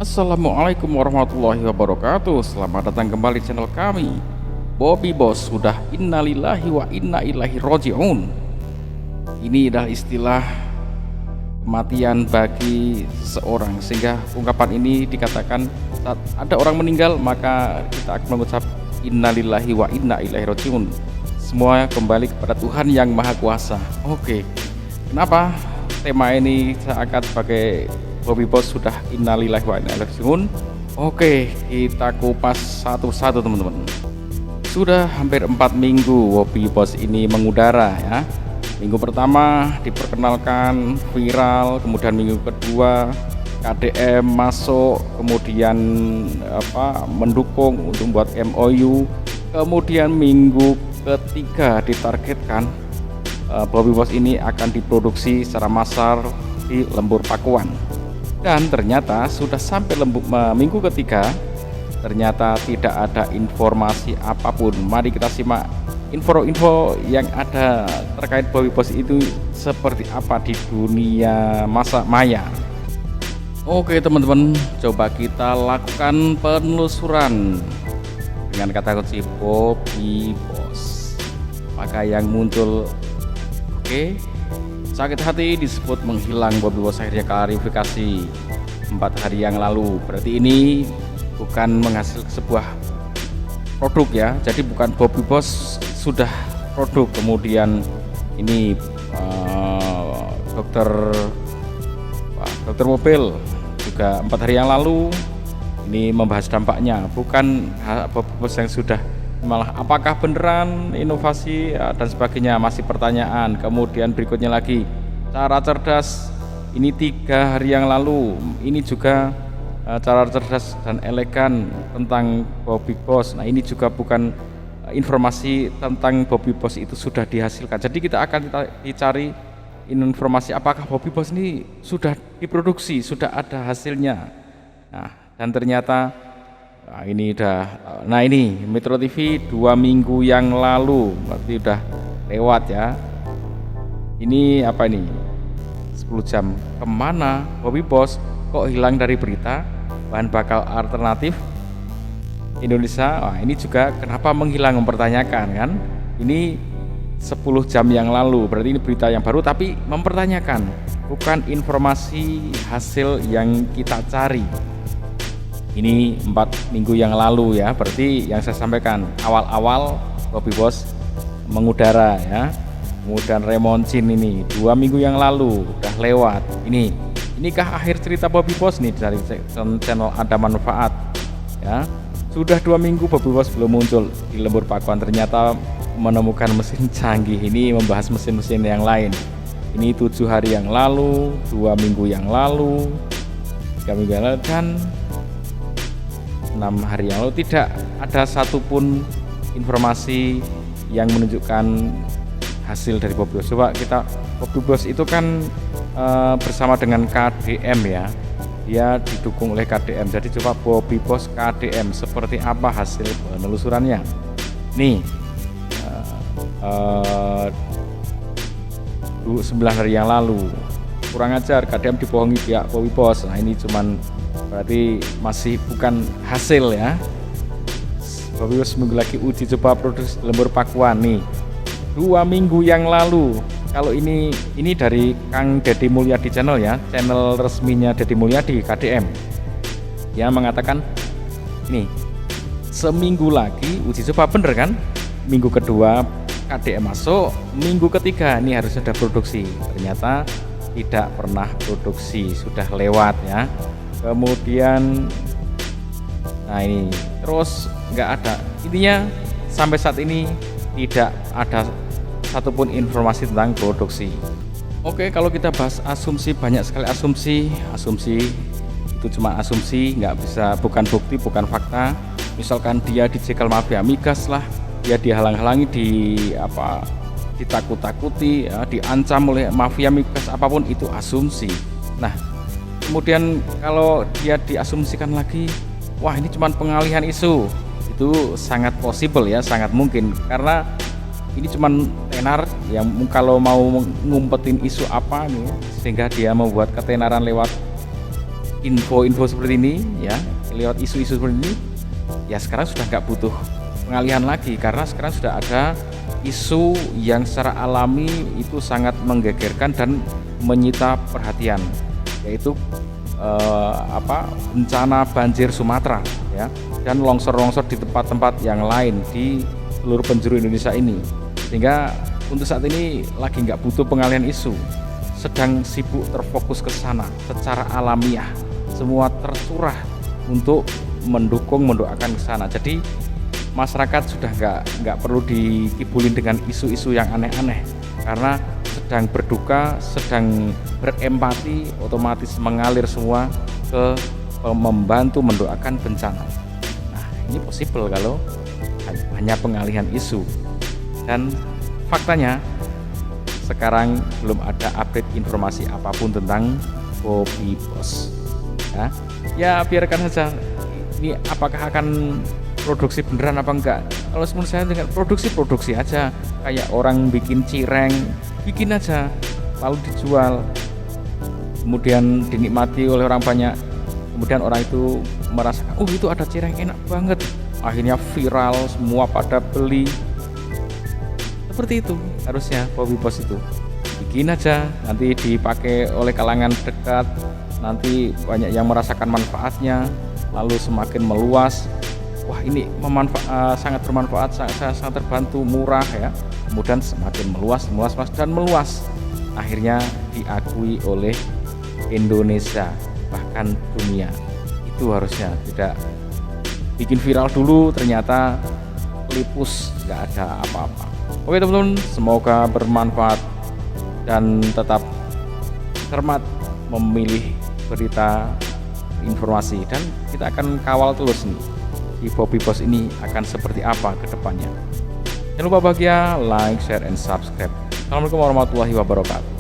Assalamualaikum warahmatullahi wabarakatuh. Selamat datang kembali di channel kami, Bobby Boss. Sudah innalillahi wa inna ilaihi roji'un. Ini adalah istilah kematian bagi seseorang, sehingga ungkapan ini dikatakan saat ada orang meninggal, maka kita akan mengucap innalillahi wa inna ilaihi roji'un. Semua kembali kepada Tuhan yang Maha Kuasa. Oke, kenapa tema ini saya angkat sebagai Bobby Boss sudah innalillahi wa inna ilaihi raji'un? Oke, kita kupas satu-satu teman-teman. Sudah hampir 4 minggu Bobby Boss ini mengudara ya. Minggu pertama diperkenalkan viral, kemudian minggu kedua KDM masuk, kemudian mendukung untuk membuat MOU, kemudian minggu ketiga ditargetkan Bobby Boss ini akan diproduksi secara massal di Lembur Pakuan. Dan ternyata sudah sampai minggu ketiga, ternyata tidak ada informasi apapun. Mari kita simak info-info yang ada terkait Bobby Boss itu seperti apa di dunia maya. Oke teman-teman, coba kita lakukan penelusuran dengan kata kunci Bobby Boss. Maka yang muncul, oke, sakit hati disebut menghilang. Bobby Boss akhirnya klarifikasi 4 hari yang lalu. Berarti ini bukan menghasilkan sebuah produk ya. Jadi bukan Bobby Boss sudah produk. Kemudian ini dokter mobil juga 4 hari yang lalu ini membahas dampaknya. Bukan Bobby Boss yang sudah, malah apakah beneran inovasi dan sebagainya, masih pertanyaan. Kemudian berikutnya lagi cara cerdas, ini 3 hari yang lalu, ini juga cara cerdas dan elegan tentang Bobby Boss. Nah ini juga bukan informasi tentang Bobby Boss itu sudah dihasilkan. Jadi kita akan dicari informasi apakah Bobby Boss ini sudah diproduksi, sudah ada hasilnya. Nah dan ternyata ini Metro TV 2 minggu yang lalu, berarti udah lewat ya. Ini apa ini, 10 jam kemana Bobby Boss kok hilang dari berita bahan bakal alternatif Indonesia. Wah ini juga kenapa menghilang, mempertanyakan kan. Ini 10 jam yang lalu, berarti ini berita yang baru tapi mempertanyakan, bukan informasi hasil yang kita cari. Ini 4 minggu yang lalu ya, berarti yang saya sampaikan awal-awal Bobby Boss mengudara ya. Kemudian Remoncin ini 2 minggu yang lalu udah lewat. Inikah akhir cerita Bobby Boss nih dari channel Ada Manfaat ya. Sudah 2 minggu Bobby Boss belum muncul di Lembur Pakuan, ternyata menemukan mesin canggih. Ini membahas mesin-mesin yang lain. Ini 7 hari yang lalu, 2 minggu yang lalu, 3 minggu yang lalu, dan 6 hari yang lalu tidak ada satupun informasi yang menunjukkan hasil dari Bobby Boss. Coba kita, Bobby Boss itu kan bersama dengan KDM ya, dia didukung oleh KDM. Jadi coba Bobby Boss KDM seperti apa hasil penelusurannya. Nih 9 hari yang lalu, kurang ajar KDM dibohongi pihak Bobby Boss. Nah ini cuman berarti masih bukan hasil ya. Bobby Boss seminggu lagi uji coba produksi Lembur Pakuan nih 2 minggu yang lalu. Kalau ini dari Kang Deddy Mulyadi channel ya, channel resminya Deddy Mulyadi KDM. Dia mengatakan ini seminggu lagi uji coba, bener kan? Minggu kedua KDM masuk, minggu ketiga ini harus sudah produksi. Ternyata tidak pernah produksi, sudah lewat ya. Kemudian nah ini terus nggak ada, intinya sampai saat ini tidak ada satupun informasi tentang produksi. Oke, kalau kita bahas asumsi, banyak sekali asumsi itu cuma asumsi, nggak bisa, bukan bukti, bukan fakta. Misalkan dia dicegal mafia migas lah, dia dihalang-halangi, ditakut-takuti ya, diancam oleh mafia migas, apapun itu asumsi. Nah kemudian kalau dia diasumsikan lagi, wah ini cuma pengalihan isu, itu sangat possible ya, sangat mungkin, karena ini cuma tenar yang kalau mau ngumpetin isu apa nih, sehingga dia membuat ketenaran lewat info-info seperti ini ya, lewat isu-isu seperti ini, ya sekarang sudah nggak butuh pengalihan lagi, karena sekarang sudah ada isu yang secara alami itu sangat menggegerkan dan menyita perhatian, yaitu bencana banjir Sumatera ya, dan longsor-longsor di tempat-tempat yang lain di seluruh penjuru Indonesia ini. Sehingga untuk saat ini lagi nggak butuh pengalihan isu, sedang sibuk terfokus ke sana secara alamiah, semua tercurah untuk mendukung, mendoakan ke sana. Jadi masyarakat sudah nggak perlu dikibulin dengan isu-isu yang aneh-aneh, karena sedang berduka, sedang berempati, otomatis mengalir semua ke membantu mendoakan bencana. Nah, ini possible kalau hanya pengalihan isu. Dan faktanya sekarang belum ada update informasi apapun tentang Bobby Boss. Ya biarkan saja. Ini apakah akan produksi beneran apa enggak? Kalau menurut saya dengan produksi aja, kayak orang bikin cireng, bikin aja lalu dijual, kemudian dinikmati oleh orang banyak, kemudian orang itu merasakan, oh itu ada cireng enak banget, akhirnya viral, semua pada beli. Seperti itu harusnya Bobby Boss itu, bikin aja, nanti dipakai oleh kalangan dekat, nanti banyak yang merasakan manfaatnya, lalu semakin meluas. Wah ini sangat bermanfaat, sangat terbantu, murah ya. Kemudian semakin meluas, akhirnya diakui oleh Indonesia bahkan dunia. Itu harusnya, tidak bikin viral dulu ternyata lipus, nggak ada apa-apa. Oke teman-teman, semoga bermanfaat dan tetap cermat memilih berita, informasi, dan kita akan kawal terus nih di Bobby Boss ini akan seperti apa ke depannya. Jangan lupa bahagia, like, share, and subscribe. Assalamualaikum warahmatullahi wabarakatuh.